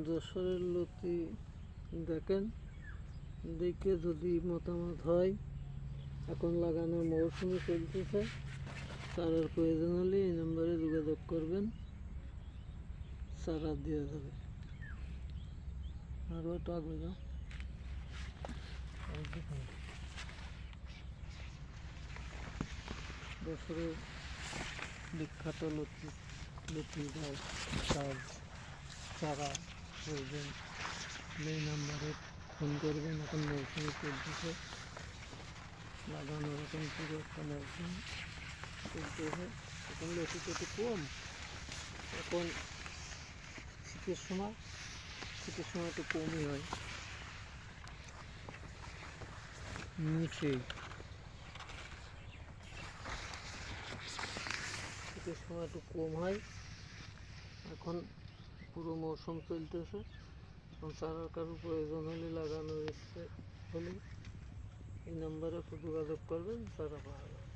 যশোরের লতি দেখেন, দেখে যদি মতামত হয়। এখন লাগানোর মৌসুমে চলতেছে, চারার প্রয়োজন হলে এই নম্বরে যোগাযোগ করবেন, চারা দেওয়া যাবে। আরও একটু আগে যাও। যশোরের বিখ্যাত লতি গাছ চারা প্রয়োজন এই নাম্বারে ফোন করবেন। এখন মৌসুমে চলতেছে, লাগানোর এখন পুরো একটা মৌসুম চলতেছে। এখন লতি একটু কম, এখন শীতের সময় একটু কমই হয়। নিচেই শীতের সময় একটু কম হয়। এখন পুরো মৌসুম চলতেছে। এখন চারার কারো প্রয়োজন হলে, লাগানোর ইচ্ছে হলে এই নাম্বারে যোগাযোগ করবেন, চারা পাওয়া যাবে।